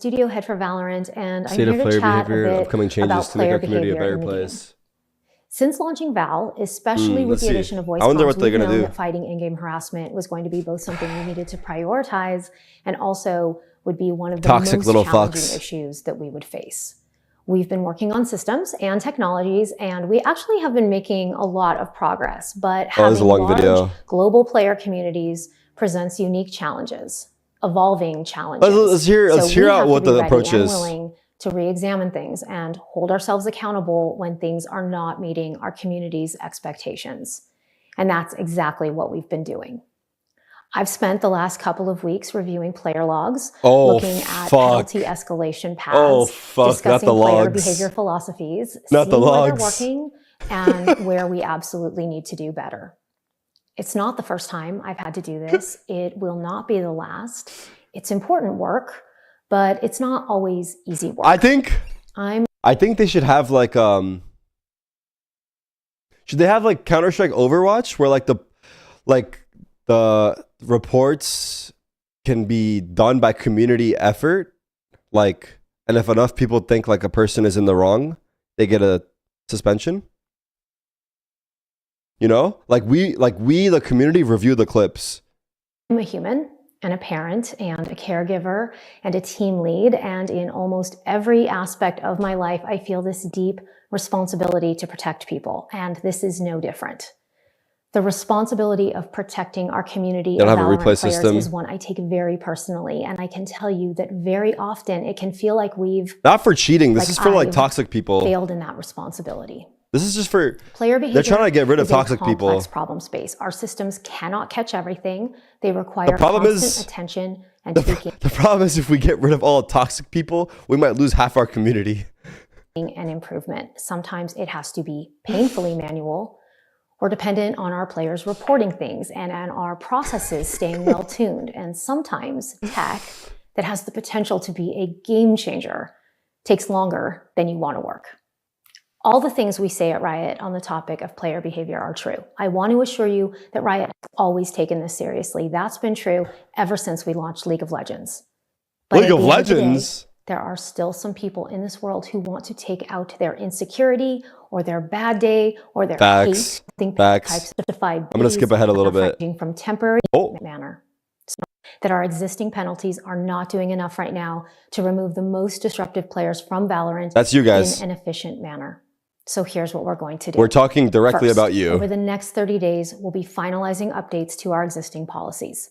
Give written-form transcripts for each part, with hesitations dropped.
Studio head for Valorant, and I'm State here of to player chat a behavior and bit upcoming changes about to make player our community a behavior better in the game. place. Since launching Val, especially with Let's the see. addition of voice I wonder comms, what they're we've gonna known do. that fighting in-game harassment was going to be both something we needed to prioritize and also would be one of the Toxic most little challenging fucks. issues that we would face. We've been working on systems and technologies, and we actually have been making a lot of progress, but having large global player communities presents unique challenges, evolving challenges. Let's hear out what the approach is. Willing to re-examine things and hold ourselves accountable when things are not meeting our community's expectations. And that's exactly what we've been doing. I've spent the last couple of weeks reviewing player logs, looking at penalty escalation paths, discussing player behavior philosophies, seeing where they're working and where we absolutely need to do better. It's not the first time I've had to do this. It will not be the last. It's important work, but it's not always easy work. I think they should have like should they have like Counter-Strike Overwatch where like the reports can be done by community effort, like, and if enough people think like a person is in the wrong, they get a suspension. You know, like we the community review the clips. I'm a human and a parent and a caregiver and a team lead, and in almost every aspect of my life, I feel this deep responsibility to protect people, and this is no different. The responsibility of protecting our community of Valorant players is one I take very personally, and I can tell you that very often it can feel like we've not for cheating. This is for like toxic people. Failed in that responsibility. This is just for player behavior. They're trying to get rid of toxic people. Complex problem space. Our systems cannot catch everything. They require constant attention and tweaking. The problem is if we get rid of all toxic people, we might lose half our community. And improvement. Sometimes it has to be painfully manual. We're dependent on our players reporting things and on our processes staying well tuned. And sometimes tech that has the potential to be a game changer takes longer than you want to work. All the things we say at Riot on the topic of player behavior are true. I want to assure you that Riot has always taken this seriously. That's been true ever since we launched League of Legends. But League of Legends? There are still some people in this world who want to take out their insecurity or their bad day or their hate. Types of I'm going to skip ahead a little bit. From temporary manner. So that our existing penalties are not doing enough right now to remove the most disruptive players from Valorant. That's you guys. In an efficient manner. So here's what we're going to do. We're talking directly about you. Over the next 30 days, we'll be finalizing updates to our existing policies.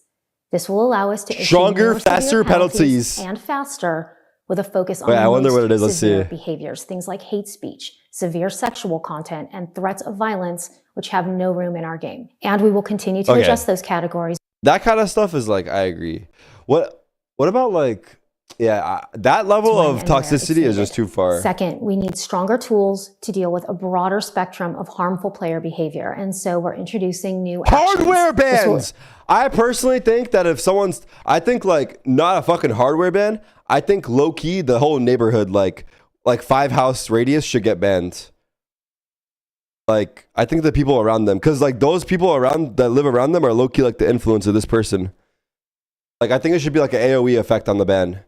This will allow us to issue stronger, faster penalties and faster, with a focus on I wonder what it is. Let's see. Behaviors, things like hate speech, severe sexual content, and threats of violence, which have no room in our game. And we will continue to adjust those categories. That kind of stuff is like, I agree. What about like, that level of toxicity is just too far. Second, we need stronger tools to deal with a broader spectrum of harmful player behavior. And so we're introducing new hardware bans. I personally think that if someone's, I think like not a fucking hardware ban. I think low key, the whole neighborhood, like 5 house radius should get banned. Like, I think the people around them, because like those people around that live around them are low key like the influence of this person. Like, I think it should be like an AoE effect on the ban.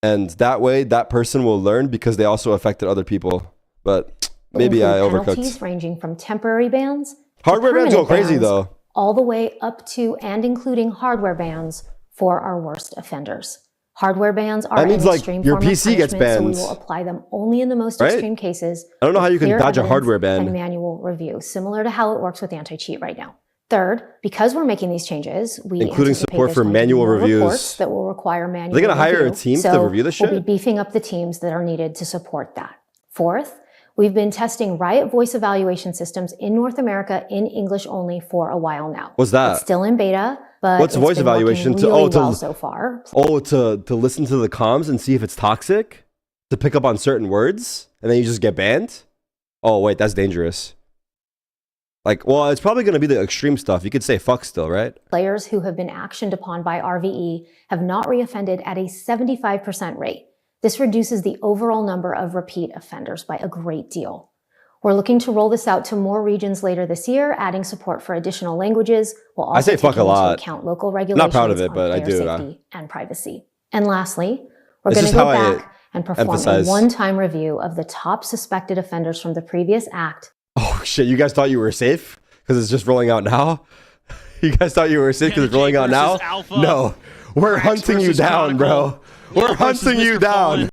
And that way, that person will learn because they also affected other people. But maybe I overcooked. Penalties ranging from temporary bans. Hardware bans go crazy though. All the way up to and including hardware bans for our worst offenders. Hardware bans are an extreme form of punishment, so we will apply them only in the most extreme cases. I don't know how you can dodge a hardware ban. And manual review, similar to how it works with anti-cheat right now. Third, because we're making these changes, we including support for manual reviews that will require manual. Are they going to hire a team to review this shit? We'll be beefing up the teams that are needed to support that. Fourth, we've been testing Riot voice evaluation systems in North America in English only for a while now. What's that? It's still in beta, but what's voice evaluation so far? To listen to the comms and see if it's toxic, to pick up on certain words, and then you just get banned. Oh wait, that's dangerous. Like, well, it's probably going to be the extreme stuff. You could say fuck still, right? Players who have been actioned upon by RVE have not reoffended at a 75% rate. This reduces the overall number of repeat offenders by a great deal. We're looking to roll this out to more regions later this year, adding support for additional languages. We'll also I say fuck a lot. account local regulations. Not proud of it, but I do. Safety and privacy. And lastly, We're This going is to go how I back and perform emphasize- a one-time review of the top suspected offenders from the previous act. Oh shit! You guys thought you were safe because it's just rolling out now. You guys thought you were safe because it's rolling out now. Alpha. No, we're Rax hunting you versus down, Chronicle. bro. We're Will versus hunting you Mr. down. Fallen.